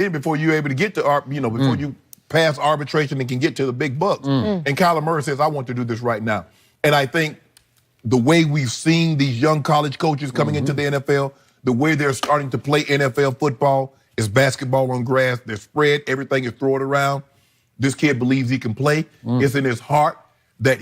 before you're able to get to, before you pass arbitration and can get to the big bucks. And Kyler Murray says, I want to do this right now. And I think the way we've seen these young college coaches coming into the NFL, the way they're starting to play NFL football is basketball on grass. They're spread. Everything is thrown around. This kid believes he can play. It's in his heart that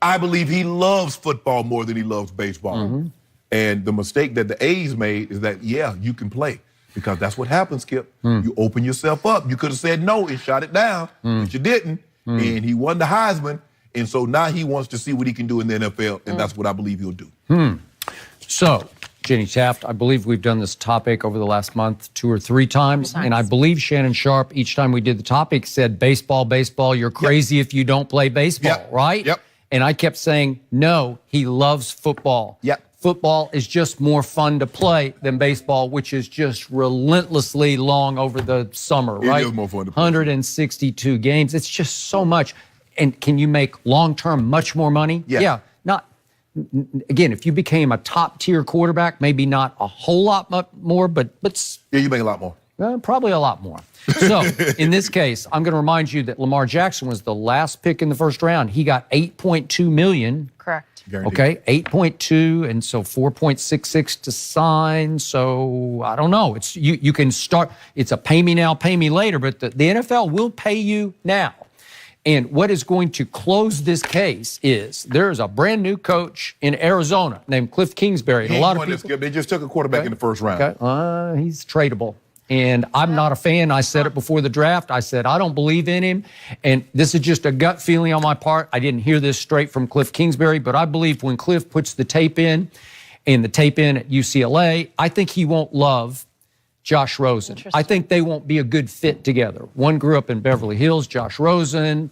I believe he loves football more than he loves baseball. And the mistake that the A's made is that, yeah, you can play. Because that's what happens, Skip. You open yourself up. You could have said no and shot it down, but you didn't. And he won the Heisman. And so now he wants to see what he can do in the NFL, and that's what I believe he'll do. So, Jenny Taft, I believe we've done this topic over the last month 2 or 3 times. And I believe Shannon Sharpe, each time we did the topic, said, baseball, baseball, you're crazy if you don't play baseball, right? And I kept saying, no, he loves football. Football is just more fun to play than baseball, which is just relentlessly long over the summer, right? It is more fun to play. 162 games. It's just so much. And can you make long-term much more money? Yeah. Again, if you became a top-tier quarterback, maybe not a whole lot more, but yeah, you make a lot more. Probably a lot more. So, in this case, I'm going to remind you that Lamar Jackson was the last pick in the first round. He got $8.2 million. Correct. Guaranteed. Okay, 8.2, and so 4.66 to sign. So I don't know. It's you can start. It's a pay me now, pay me later. But the NFL will pay you now. And what is going to close this case is there's a brand new coach in Arizona named Cliff Kingsbury. And a lot of people, they just took a quarterback in the first round. He's tradable. And I'm not a fan. I said it before the draft. I said, I don't believe in him. And this is just a gut feeling on my part. I didn't hear this straight from Cliff Kingsbury, but I believe when Cliff puts the tape in, and the tape in at UCLA, I think he won't love Josh Rosen. I think they won't be a good fit together. One grew up in Beverly Hills, Josh Rosen.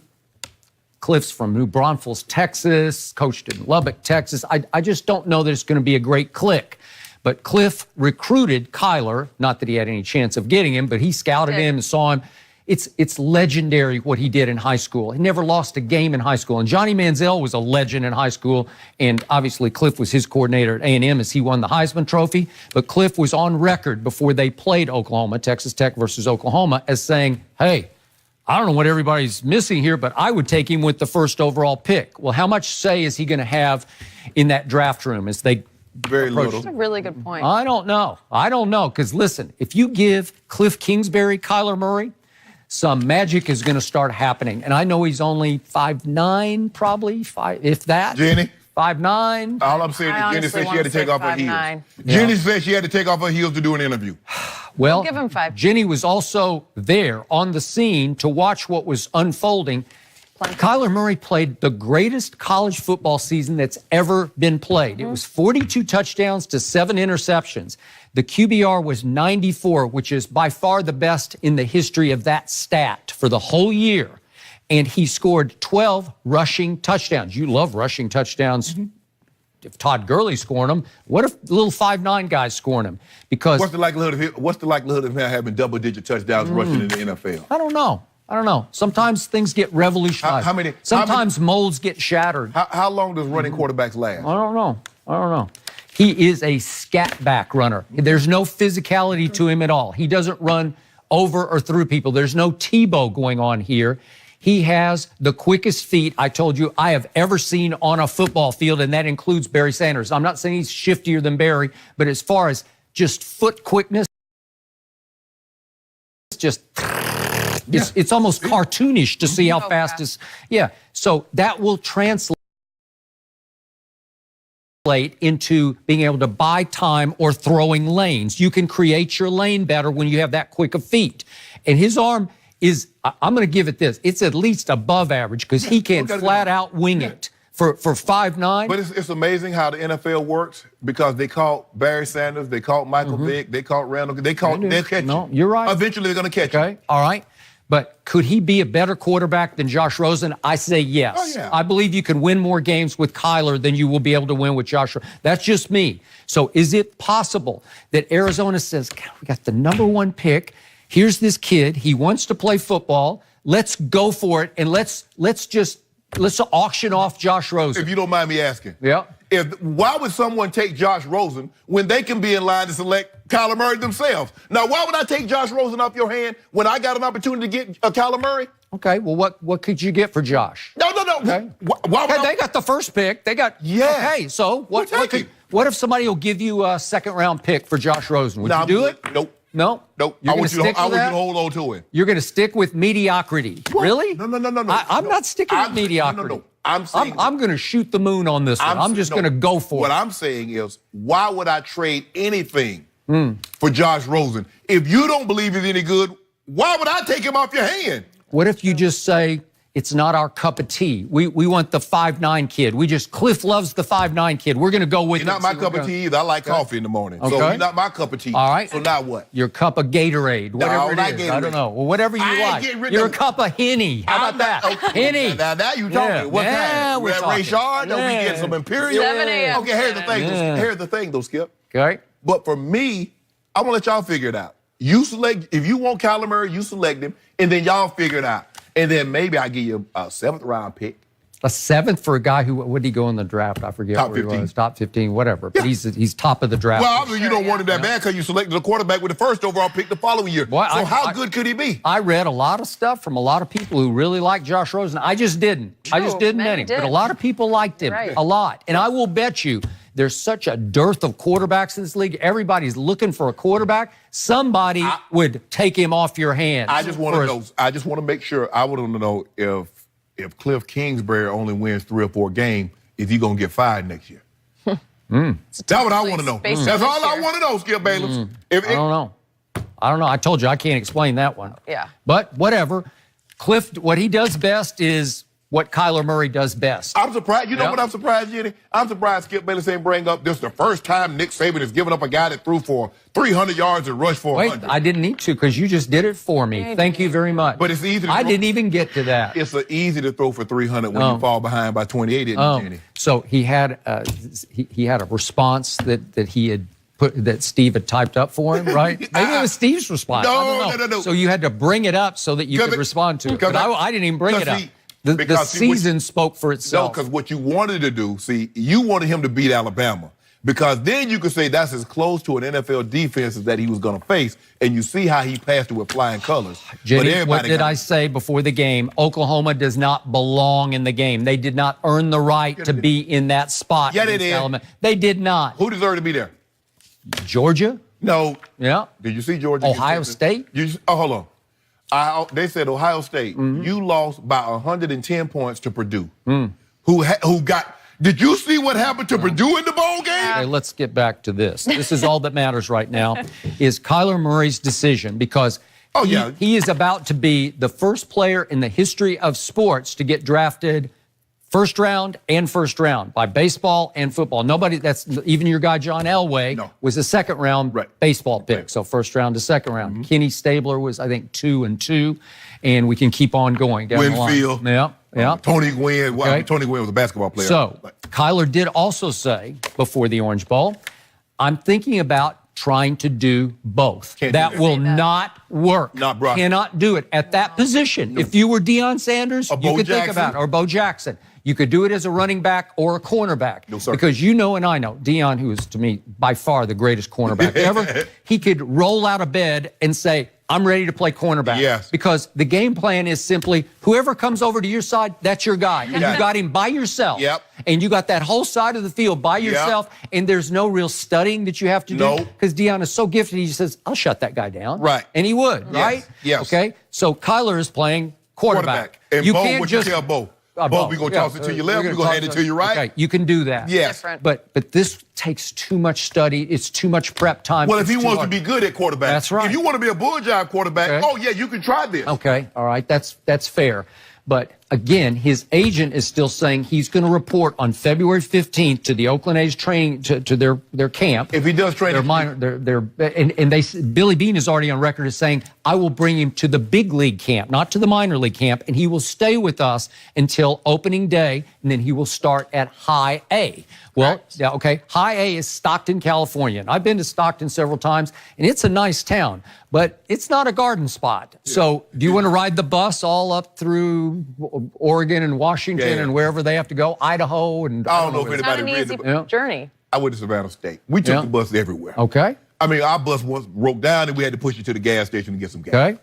Cliff's from New Braunfels, Texas, coached in Lubbock, Texas. I just don't know that it's going to be a great click. But Cliff recruited Kyler, not that he had any chance of getting him, but he scouted him and saw him. It's legendary what he did in high school. He never lost a game in high school. And Johnny Manziel was a legend in high school, and obviously Cliff was his coordinator at A&M as he won the Heisman Trophy. But Cliff was on record before they played Oklahoma, Texas Tech versus Oklahoma, as saying, hey, I don't know what everybody's missing here, but I would take him with the first overall pick. Well, how much say is he going to have in that draft room as they Very little. That's a really good point. I don't know. Because listen, if you give Cliff Kingsbury Kyler Murray, some magic is going to start happening. And I know he's only 5'9", probably, if that. Jenny? 5'9". All I'm saying is Jenny said she had to take off her heels. Jenny said she had to take off her heels to do an interview. Well, give him 5. Jenny was also there on the scene to watch what was unfolding. Kyler Murray played the greatest college football season that's ever been played. It was 42 touchdowns to 7 interceptions. The QBR was 94, which is by far the best in the history of that stat for the whole year. And he scored 12 rushing touchdowns. You love rushing touchdowns. If Todd Gurley's scoring them, what if little 5'9" guys scoring them? Because what's the likelihood of him having double-digit touchdowns rushing in the NFL? I don't know. Sometimes things get revolutionized. Sometimes molds get shattered. How long does running quarterbacks last? I don't know. He is a scat back runner. There's no physicality to him at all. He doesn't run over or through people. There's no Tebow going on here. He has the quickest feet, I told you, I have ever seen on a football field, and that includes Barry Sanders. I'm not saying he's shiftier than Barry, but as far as just foot quickness, it's almost cartoonish to see how fast is. Yeah, so that will translate into being able to buy time or throwing lanes. You can create your lane better when you have that quick of feet. And his arm is, I'm going to give it this, it's at least above average because he can flat out wing it for 5'9". But it's amazing how the NFL works because they caught Barry Sanders, they caught Michael Vick, they caught Randall, they'll catch you. No, you're right. Eventually they're going to catch you. Okay, all right. But could he be a better quarterback than Josh Rosen? I say yes. Oh, yeah. I believe you can win more games with Kyler than you will be able to win with Josh Rosen. That's just me. So is it possible that Arizona says, God, we got the #1 pick. Here's this kid. He wants to play football. Let's go for it, and let's just let's auction off Josh Rosen. If you don't mind me asking. Yeah. Why would someone take Josh Rosen when they can be in line to select Kyler Murray themselves? Now, why would I take Josh Rosen off your hand when I got an opportunity to get Kyler Murray? Okay, well, what could you get for Josh? No. Okay. Why would They got the first pick. They got, yeah. Okay, so what if somebody will give you a second-round pick for Josh Rosen? Would you do it? Nope. No? I want you to hold on to him. You're going to stick with mediocrity. What? Really? No. I'm not sticking with mediocrity. No. I'm saying I'm going to shoot the moon on this one. I'm just going to go for it. What I'm saying is, why would I trade anything for Josh Rosen? If you don't believe he's any good, why would I take him off your hand? What if you just say, it's not our cup of tea. We want the 5'9" kid. Cliff loves the 5'9" kid. We're going to go with He's it. not my cup of tea either. I like coffee in the morning. Okay. So he's not my cup of tea. All right. So now what? Your cup of Gatorade, whatever it is. Gatorade. I don't know. Well, whatever you like. You're a cup of Henny. How about that? Okay. Henny. Now you talking. What kind? we're talking. Rayshard? Don't we get some Imperial? 7 a.m. Okay, here's the thing. Here's the thing, though, Skip. Okay. But for me, I'm going to let y'all figure it out. You select, if you want Kyler Murray, you select him, and then y'all figure it out. And then maybe I give you a 7th round pick. A 7th for a guy who, what did he go in the draft? I forget Top where 15. he was. Top 15, whatever. But he's top of the draft. Well, I mean, you don't want him that bad because you selected a quarterback with the 1st overall pick the following year. Well, so how good could he be? I read a lot of stuff from a lot of people who really like Josh Rosen. I just didn't. I just didn't many any. did. But a lot of people liked him. Right. A lot. And I will bet you there's such a dearth of quarterbacks in this league. Everybody's looking for a quarterback. Somebody would take him off your hands. I just want to know. I just want to make sure. I want to know if Cliff Kingsbury only wins 3 or 4 games, is he going to get fired next year? That's what I want to know. That's all I want to know, Skip Bayless. I don't know. I told you I can't explain that one. Yeah. But whatever. Cliff, what he does best is what Kyler Murray does best. I'm surprised. You know what I'm surprised, Jenny? I'm surprised Skip Bayless ain't bring up this the first time Nick Saban has given up a guy that threw for 300 yards and rushed for 100. Wait, I didn't need to because you just did it for me. Thank you very much. But it's easy to I didn't even get to that. It's easy to throw for 300 when you fall behind by 28, isn't it, Jenny? So he had he had a response that he had that Steve had typed up for him, right? Maybe it was Steve's response. No. So you had to bring it up so that you could respond to it. But I didn't even bring it up. The season spoke for itself. No, because what you wanted to do, you wanted him to beat Alabama. Because then you could say that's as close to an NFL defense as that he was going to face, and you see how he passed it with flying colors. Jenny, what did I say before the game? Oklahoma does not belong in the game. They did not earn the right to be in that spot. Yeah, they did. They did not. Who deserved to be there? Georgia? No. Yeah. Did you see Georgia? Ohio State? Hold on. They said Ohio State, you lost by 110 points to Purdue. Who got... Did you see what happened to Purdue in the bowl game? Okay, let's get back to this. This is all that matters right now, is Kyler Murray's decision, because he is about to be the first player in the history of sports to get drafted first round by baseball and football. Even your guy John Elway was a second round baseball pick. So first round to second round. Kenny Stabler was, I think, 2 and 2, and we can keep on going down Winfield. the line. Yeah. Tony Gwynn. Well, Tony Gwynn was a basketball player. So Kyler did also say before the Orange Bowl, I'm thinking about trying to do both. That will not work. Cannot do it at that position. If you were Deion Sanders, you could think about it, or Bo Jackson. You could do it as a running back or a cornerback. No, sir. Because you know and I know, Deion, who is to me by far the greatest cornerback ever, he could roll out of bed and say, I'm ready to play cornerback. Yes. Because the game plan is simply whoever comes over to your side, that's your guy. And you got him by yourself. Yep. And you got that whole side of the field by yourself. And there's no real studying that you have to do. Because Deion is so gifted, he says, I'll shut that guy down. Right. And he would, right? Yes. Okay. So Kyler is playing quarterback. And you Bo, can't what just you tell Bo? Bo, we're going to toss it to your left, we're going to hand it to your right. Okay, you can do that. Yes. But this takes too much study. It's too much prep time. Well, if he wants to be good at quarterback. That's right. If you want to be a bull jive quarterback, you can try this. Okay, all right, that's fair. But again, his agent is still saying he's going to report on February 15th to the Oakland A's training to their camp. If he does training, Billy Beane is already on record as saying, I will bring him to the big league camp, not to the minor league camp, and he will stay with us until opening day, and then he will start at High A. Well, High A is Stockton, California. And I've been to Stockton several times, and it's a nice town, but it's not a garden spot. So do you want to ride the bus all up through Oregon and Washington Yeah. and wherever they have to go, Idaho and I don't know if where. It's not anybody an read easy it. Yeah. journey. I went to Savannah State. We took Yeah. the bus everywhere. Okay. I mean, our bus once broke down and we had to push it to the gas station to get some gas. Okay.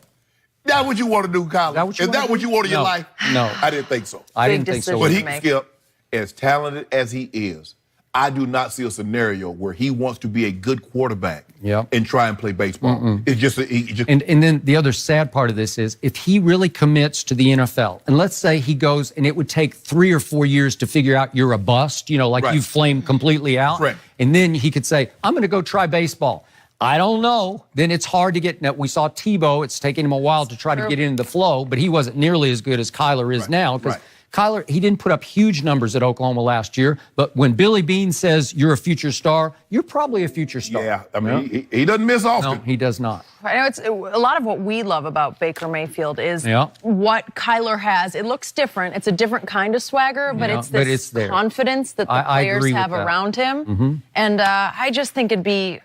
That what you want to do, Kyler? That what you Is wanna that what do? you want in your No. life? No. I didn't think so. I Big didn't think so. decision. But he, to make. Skip, as talented as he is, I do not see a scenario where he wants to be a good quarterback Yep. and try and play baseball. It's just, he just And then the other sad part of this is if he really commits to the NFL, and let's say he goes and it would take 3 or 4 years to figure out you're a bust, like Right. you flamed completely out. Correct. And then he could say, I'm going to go try baseball. I don't know. Then it's hard to get. Now, we saw Tebow. It's taken him a while to try to get into the flow, but he wasn't nearly as good as Kyler is Right. now because Right. Kyler, he didn't put up huge numbers at Oklahoma last year, but when Billy Beane says you're a future star, you're probably a future star. yeah. I mean, he doesn't miss often. No, he does not. I know it's a lot of what we love about Baker Mayfield is Yeah. what Kyler has. It looks different. It's a different kind of swagger, but Yeah, it's but this it's there. confidence that the I players agree with have that. around him. And I just think it'd be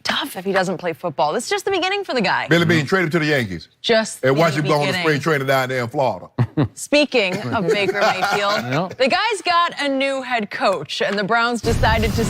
tough if he doesn't play football. This is just the beginning for the guy. Billy Beane traded to the Yankees. Just And watch the him go on the beginning. spring training down there in Florida. Speaking of Baker Mayfield, Yeah. the guy's got a new head coach, and the Browns decided to